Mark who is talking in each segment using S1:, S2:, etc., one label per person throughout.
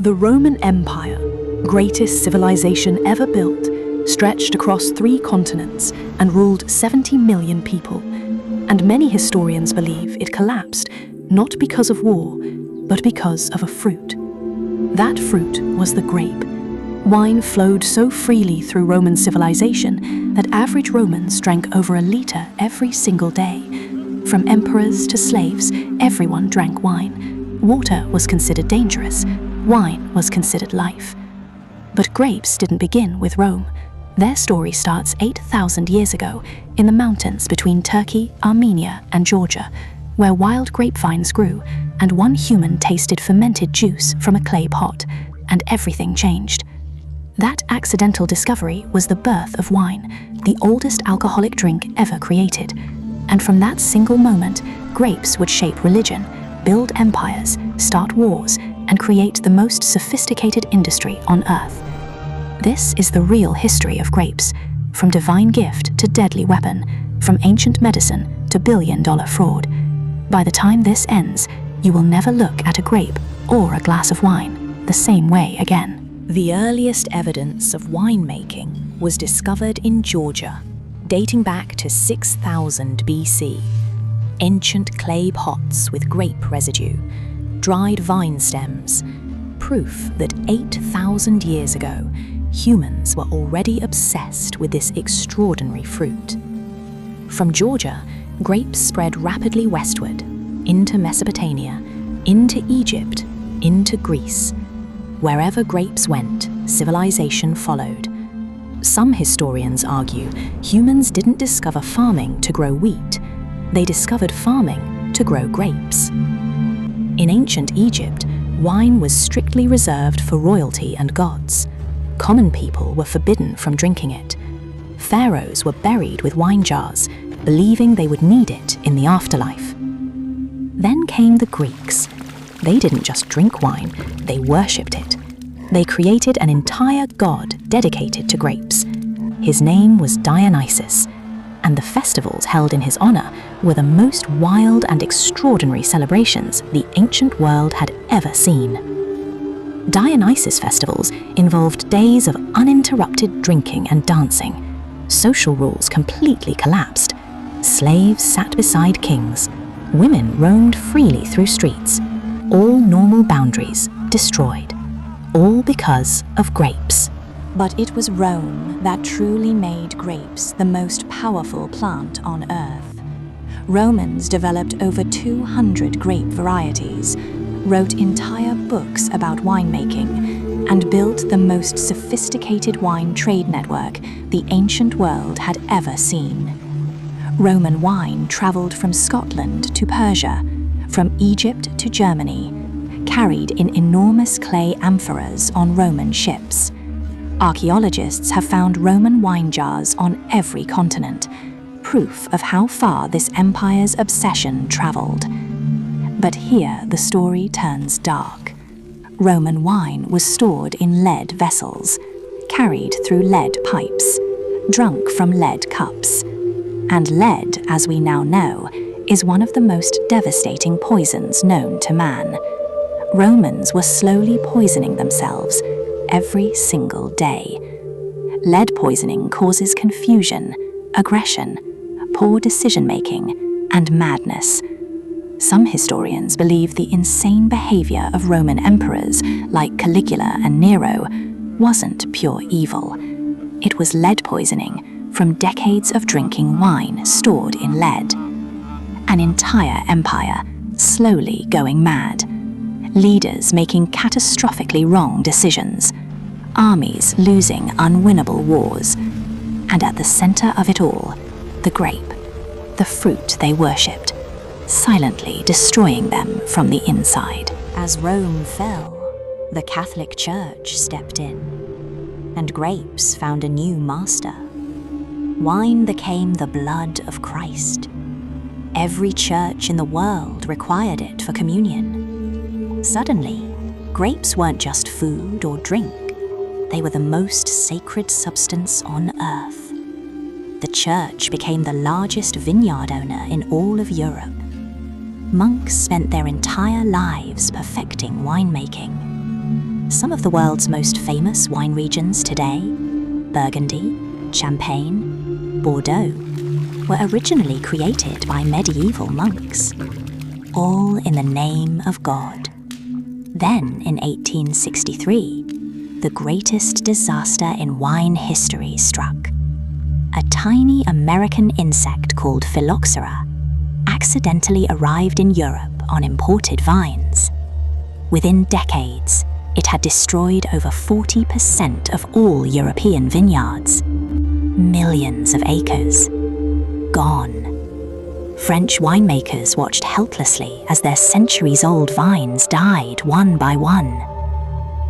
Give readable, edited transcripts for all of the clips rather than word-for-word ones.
S1: The Roman Empire, greatest civilization ever built, stretched across 3 continents and ruled 70 million people. And many historians believe it collapsed not because of war, but because of a fruit. That fruit was the grape. Wine flowed so freely through Roman civilization that average Romans drank over a liter every single day. From emperors to slaves, everyone drank wine. Water was considered dangerous. Wine was considered life. But grapes didn't begin with Rome. Their story starts 8,000 years ago in the mountains between Turkey, Armenia, and Georgia, where wild grapevines grew, and one human tasted fermented juice from a clay pot, and everything changed. That accidental discovery was the birth of wine, the oldest alcoholic drink ever created. And from that single moment, grapes would shape religion, build empires, start wars, and create the most sophisticated industry on Earth. This is the real history of grapes, from divine gift to deadly weapon, from ancient medicine to billion-dollar fraud. By the time this ends, you will never look at a grape or a glass of wine the same way again.
S2: The earliest evidence of winemaking was discovered in Georgia, dating back to 6000 BC. Ancient clay pots with grape residue, dried vine stems, proof that 8,000 years ago, humans were already obsessed with this extraordinary fruit. From Georgia, grapes spread rapidly westward, into Mesopotamia, into Egypt, into Greece. Wherever grapes went, civilization followed. Some historians argue humans didn't discover farming to grow wheat, they discovered farming to grow grapes. In ancient Egypt, wine was strictly reserved for royalty and gods. Common people were forbidden from drinking it. Pharaohs were buried with wine jars, believing they would need it in the afterlife. Then came the Greeks. They didn't just drink wine, they worshipped it. They created an entire god dedicated to grapes. His name was Dionysus, and the festivals held in his honor were the most wild and extraordinary celebrations the ancient world had ever seen. Dionysus festivals involved days of uninterrupted drinking and dancing. Social rules completely collapsed. Slaves sat beside kings. Women roamed freely through streets. All normal boundaries destroyed. All because of grapes.
S3: But it was Rome that truly made grapes the most powerful plant on Earth. Romans developed over 200 grape varieties, wrote entire books about winemaking, and built the most sophisticated wine trade network the ancient world had ever seen. Roman wine traveled from Scotland to Persia, from Egypt to Germany, carried in enormous clay amphoras on Roman ships. Archaeologists have found Roman wine jars on every continent, proof of how far this empire's obsession traveled. But here the story turns dark. Roman wine was stored in lead vessels, carried through lead pipes, drunk from lead cups. And lead, as we now know, is one of the most devastating poisons known to man. Romans were slowly poisoning themselves every single day. Lead poisoning causes confusion, aggression, poor decision-making, and madness. Some historians believe the insane behavior of Roman emperors like Caligula and Nero wasn't pure evil. It was lead poisoning from decades of drinking wine stored in lead. An entire empire slowly going mad. Leaders making catastrophically wrong decisions. Armies losing unwinnable wars. And at the center of it all, the grape, the fruit they worshipped, silently destroying them from the inside.
S2: As Rome fell, the Catholic Church stepped in, and grapes found a new master. Wine became the blood of Christ. Every church in the world required it for communion. Suddenly, grapes weren't just food or drink. They were the most sacred substance on earth. The church became the largest vineyard owner in all of Europe. Monks spent their entire lives perfecting winemaking. Some of the world's most famous wine regions today, Burgundy, Champagne, Bordeaux, were originally created by medieval monks, all in the name of God. Then, in 1863, the greatest disaster in wine history struck. A tiny American insect called phylloxera accidentally arrived in Europe on imported vines. Within decades, it had destroyed over 40% of all European vineyards. Millions of acres gone. French winemakers watched helplessly as their centuries-old vines died one by one.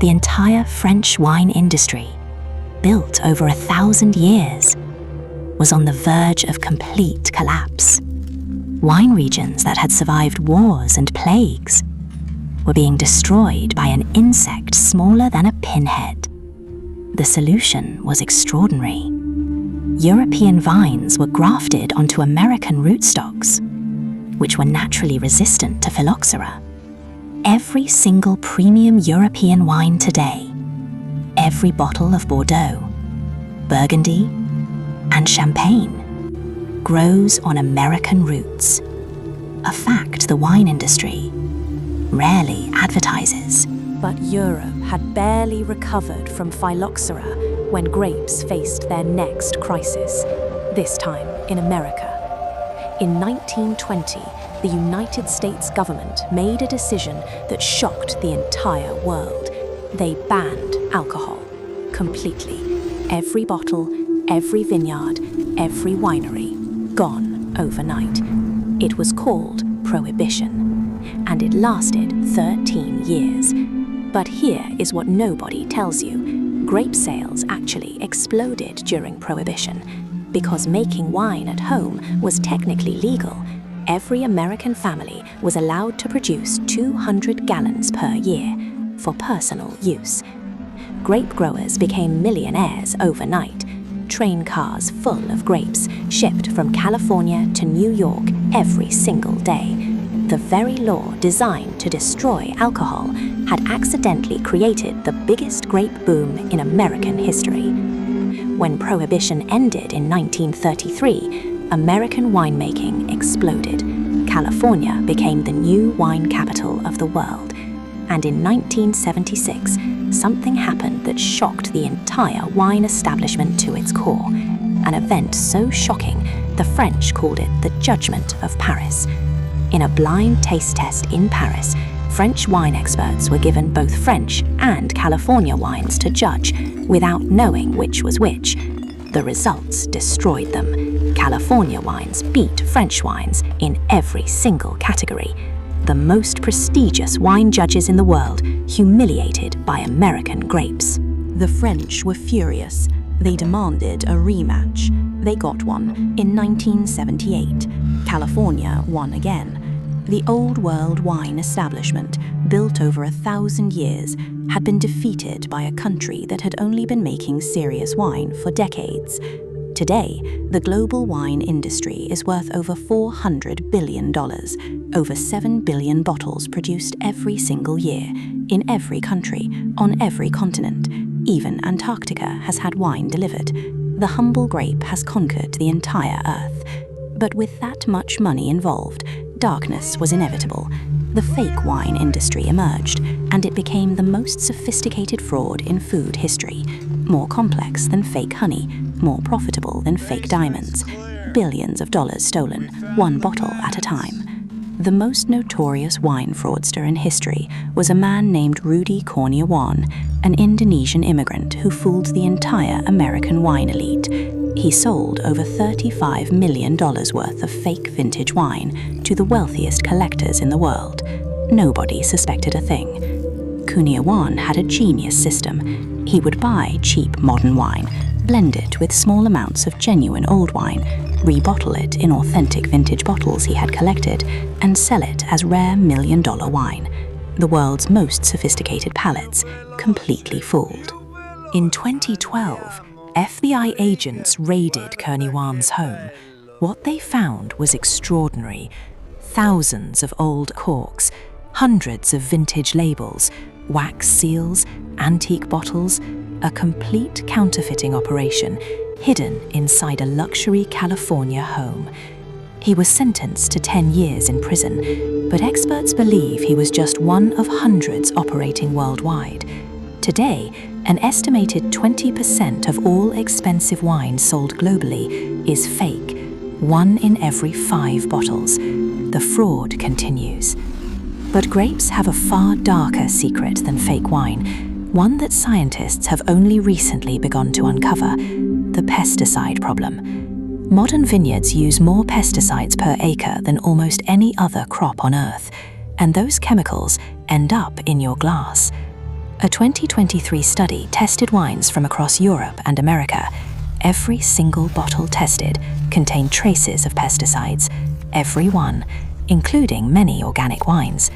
S2: The entire French wine industry, built over 1,000 years, was on the verge of complete collapse. Wine regions that had survived wars and plagues were being destroyed by an insect smaller than a pinhead. The solution was extraordinary. European vines were grafted onto American rootstocks, which were naturally resistant to phylloxera. Every single premium European wine today, every bottle of Bordeaux, Burgundy, and Champagne grows on American roots, a fact the wine industry rarely advertises.
S1: But Europe had barely recovered from phylloxera when grapes faced their next crisis, this time in America. In 1920, the United States government made a decision that shocked the entire world. They banned alcohol completely. Every bottle, every vineyard, every winery, gone overnight. It was called Prohibition, and it lasted 13 years. But here is what nobody tells you. Grape sales actually exploded during Prohibition. Because making wine at home was technically legal, every American family was allowed to produce 200 gallons per year for personal use. Grape growers became millionaires overnight. Train cars full of grapes shipped from California to New York every single day. The very law designed to destroy alcohol had accidentally created the biggest grape boom in American history. When Prohibition ended in 1933, American winemaking exploded. California became the new wine capital of the world. And in 1976, something happened that shocked the entire wine establishment to its core. An event so shocking, the French called it the Judgment of Paris. In a blind taste test in Paris, French wine experts were given both French and California wines to judge without knowing which was which. The results destroyed them. California wines beat French wines in every single category. The most prestigious wine judges in the world humiliated by American grapes.
S3: The French were furious. They demanded a rematch. They got one in 1978. California won again. The old world wine establishment, built over 1,000 years, had been defeated by a country that had only been making serious wine for decades. Today, the global wine industry is worth over $400 billion, over 7 billion bottles produced every single year, in every country, on every continent. Even Antarctica has had wine delivered. The humble grape has conquered the entire earth. But with that much money involved, darkness was inevitable. The fake wine industry emerged, and it became the most sophisticated fraud in food history. More complex than fake honey, more profitable than fake diamonds. Billions of dollars stolen, one bottle at a time. The most notorious wine fraudster in history was a man named Rudy Kurniawan, an Indonesian immigrant who fooled the entire American wine elite. He sold over $35 million worth of fake vintage wine to the wealthiest collectors in the world. Nobody suspected a thing. Kurniawan had a genius system. He would buy cheap modern wine, blend it with small amounts of genuine old wine, rebottle it in authentic vintage bottles he had collected, and sell it as rare million-dollar wine. The world's most sophisticated palates completely fooled.
S2: In 2012, FBI agents raided Kurniawan's home. What they found was extraordinary. Thousands of old corks, hundreds of vintage labels, wax seals, antique bottles, a complete counterfeiting operation hidden inside a luxury California home. He was sentenced to 10 years in prison, but experts believe he was just one of hundreds operating worldwide. Today, an estimated 20% of all expensive wine sold globally is fake, 1 in every 5 bottles. The fraud continues. But grapes have a far darker secret than fake wine, one that scientists have only recently begun to uncover: the pesticide problem. Modern vineyards use more pesticides per acre than almost any other crop on Earth, and those chemicals end up in your glass. A 2023 study tested wines from across Europe and America. Every single bottle tested contained traces of pesticides, every one, including many organic wines.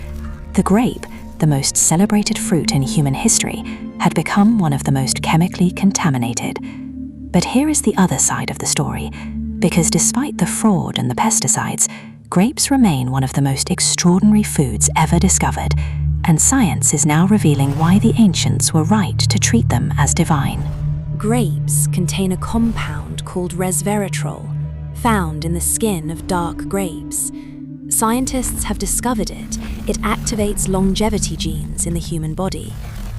S2: The grape, the most celebrated fruit in human history, had become one of the most chemically contaminated. But here is the other side of the story, because despite the fraud and the pesticides, grapes remain one of the most extraordinary foods ever discovered, and science is now revealing why the ancients were right to treat them as divine.
S3: Grapes contain a compound called resveratrol, found in the skin of dark grapes. Scientists have discovered it. It activates longevity genes in the human body,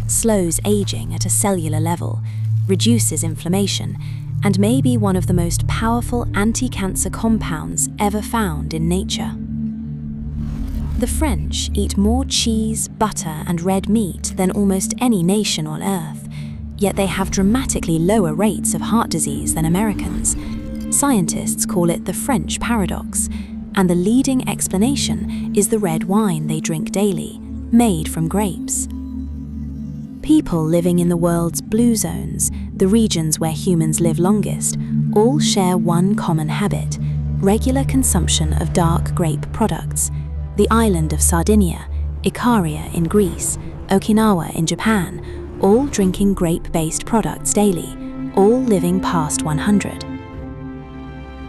S3: slows aging at a cellular level, reduces inflammation, and may be one of the most powerful anti-cancer compounds ever found in nature. The French eat more cheese, butter, and red meat than almost any nation on Earth, yet they have dramatically lower rates of heart disease than Americans. Scientists call it the French paradox, and the leading explanation is the red wine they drink daily, made from grapes. People living in the world's blue zones, the regions where humans live longest, all share one common habit: regular consumption of dark grape products. The island of Sardinia, Ikaria in Greece, Okinawa in Japan, all drinking grape-based products daily, all living past 100.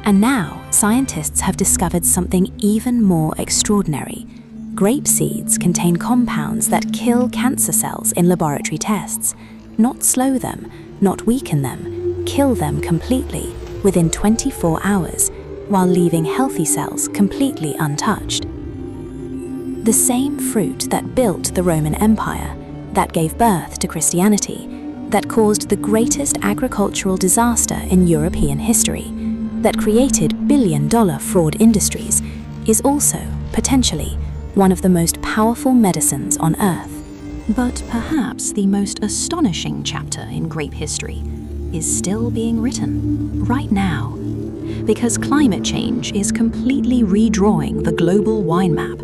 S3: And now, scientists have discovered something even more extraordinary. Grape seeds contain compounds that kill cancer cells in laboratory tests, not slow them, not weaken them, kill them completely within 24 hours, while leaving healthy cells completely untouched. The same fruit that built the Roman Empire, that gave birth to Christianity, that caused the greatest agricultural disaster in European history, that created billion-dollar fraud industries, is also, potentially, one of the most powerful medicines on Earth.
S1: But perhaps the most astonishing chapter in grape history is still being written right now, because climate change is completely redrawing the global wine map,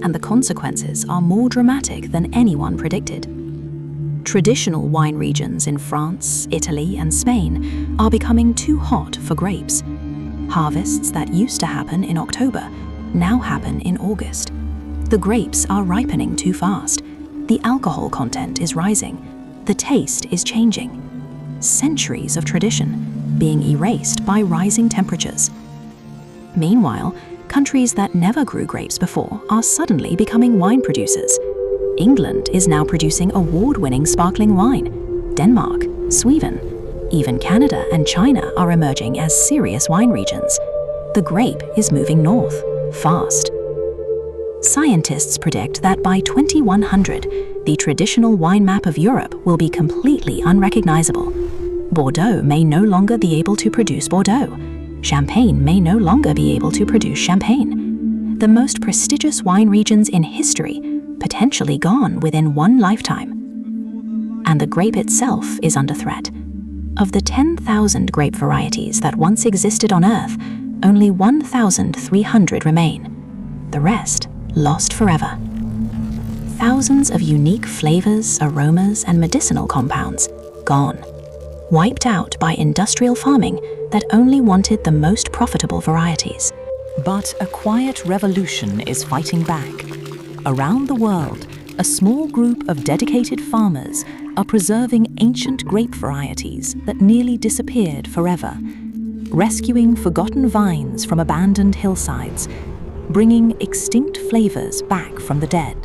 S1: and the consequences are more dramatic than anyone predicted. Traditional wine regions in France, Italy, and Spain are becoming too hot for grapes. Harvests that used to happen in October now happen in August. The grapes are ripening too fast. The alcohol content is rising. The taste is changing. Centuries of tradition being erased by rising temperatures. Meanwhile, countries that never grew grapes before are suddenly becoming wine producers. England is now producing award-winning sparkling wine. Denmark, Sweden, even Canada and China are emerging as serious wine regions. The grape is moving north, fast. Scientists predict that by 2100, the traditional wine map of Europe will be completely unrecognizable. Bordeaux may no longer be able to produce Bordeaux. Champagne may no longer be able to produce Champagne. The most prestigious wine regions in history potentially gone within one lifetime. And the grape itself is under threat. Of the 10,000 grape varieties that once existed on Earth, only 1,300 remain. The rest lost forever. Thousands of unique flavors, aromas, and medicinal compounds gone. Wiped out by industrial farming that only wanted the most profitable varieties.
S2: But a quiet revolution is fighting back. Around the world, a small group of dedicated farmers are preserving ancient grape varieties that nearly disappeared forever, rescuing forgotten vines from abandoned hillsides, bringing extinct flavors back from the dead.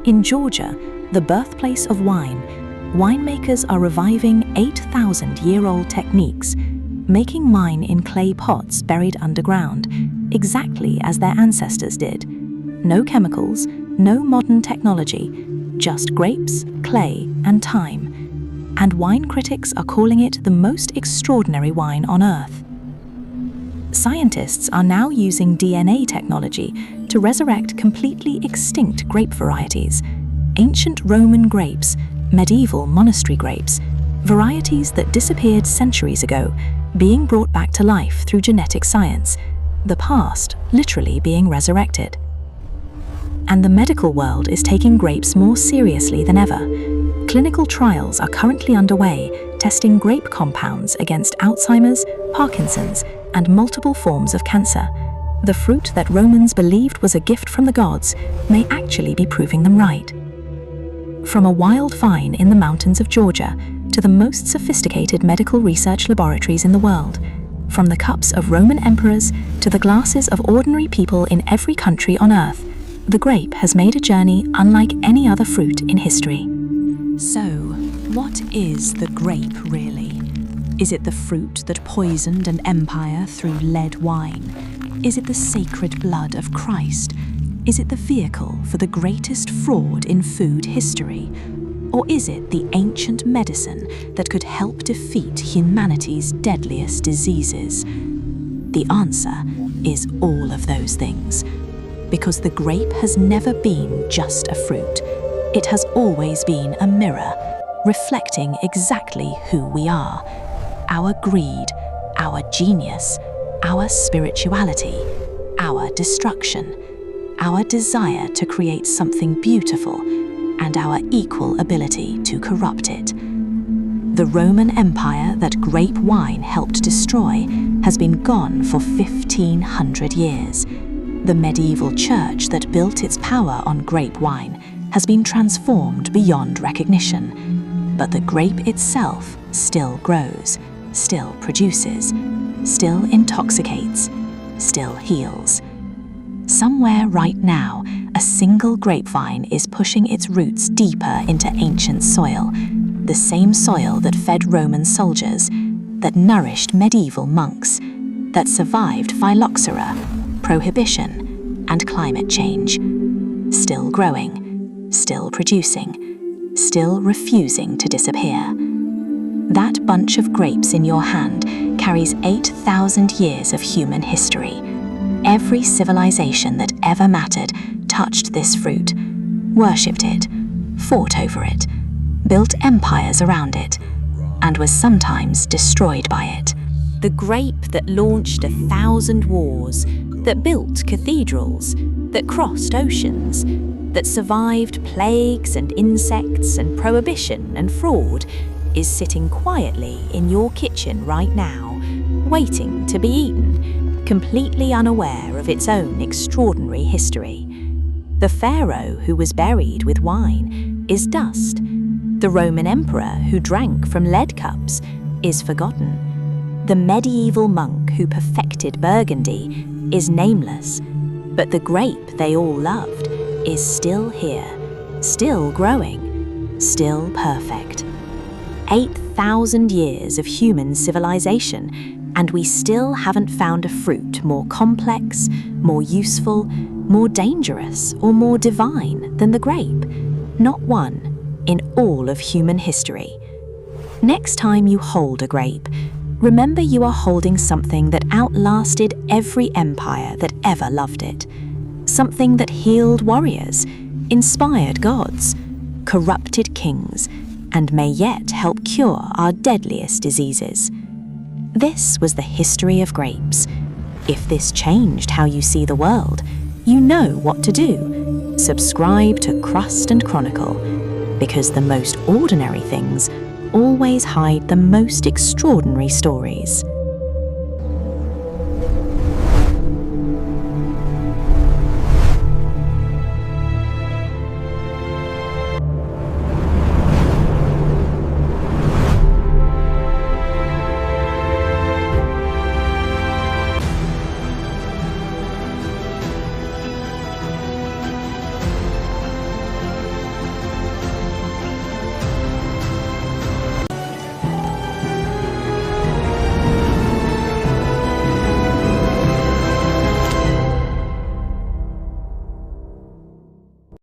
S2: In Georgia, the birthplace of wine, winemakers are reviving 8,000-year-old techniques, making wine in clay pots buried underground, exactly as their ancestors did. No chemicals, no modern technology, just grapes, clay, and time. And wine critics are calling it the most extraordinary wine on earth. Scientists are now using DNA technology to resurrect completely extinct grape varieties, ancient Roman grapes, medieval monastery grapes, varieties that disappeared centuries ago, being brought back to life through genetic science, the past literally being resurrected. And the medical world is taking grapes more seriously than ever. Clinical trials are currently underway, testing grape compounds against Alzheimer's, Parkinson's, and multiple forms of cancer. The fruit that Romans believed was a gift from the gods may actually be proving them right. From a wild vine in the mountains of Georgia to the most sophisticated medical research laboratories in the world, from the cups of Roman emperors to the glasses of ordinary people in every country on earth, the grape has made a journey unlike any other fruit in history.
S3: So, what is the grape really? Is it the fruit that poisoned an empire through lead wine? Is it the sacred blood of Christ? Is it the vehicle for the greatest fraud in food history? Or is it the ancient medicine that could help defeat humanity's deadliest diseases? The answer is all of those things. Because the grape has never been just a fruit. It has always been a mirror, reflecting exactly who we are. Our greed, our genius, our spirituality, our destruction, our desire to create something beautiful, and our equal ability to corrupt it. The Roman Empire that grape wine helped destroy has been gone for 1,500 years. The medieval church that built its power on grape wine has been transformed beyond recognition. But the grape itself still grows, still produces, still intoxicates, still heals. Somewhere right now, a single grapevine is pushing its roots deeper into ancient soil, the same soil that fed Roman soldiers, that nourished medieval monks, that survived phylloxera, prohibition, and climate change. Still growing, still producing, still refusing to disappear. That bunch of grapes in your hand carries 8,000 years of human history. Every civilization that ever mattered touched this fruit, worshipped it, fought over it, built empires around it, and was sometimes destroyed by it.
S2: The grape that launched 1,000 wars, that built cathedrals, that crossed oceans, that survived plagues and insects and prohibition and fraud, is sitting quietly in your kitchen right now, waiting to be eaten, completely unaware of its own extraordinary history. The pharaoh who was buried with wine is dust. The Roman emperor who drank from lead cups is forgotten. The medieval monk who perfected Burgundy is nameless, but the grape they all loved is still here, still growing, still perfect. 8,000 years of human civilization, and we still haven't found a fruit more complex, more useful, more dangerous, or more divine than the grape. Not one in all of human history. Next time you hold a grape, remember you are holding something that outlasted every empire that ever loved it. Something that healed warriors, inspired gods, corrupted kings, and may yet help cure our deadliest diseases. This was the history of grapes. If this changed how you see the world, you know what to do. Subscribe to Crust and Chronicle, because the most ordinary things always hide the most extraordinary stories.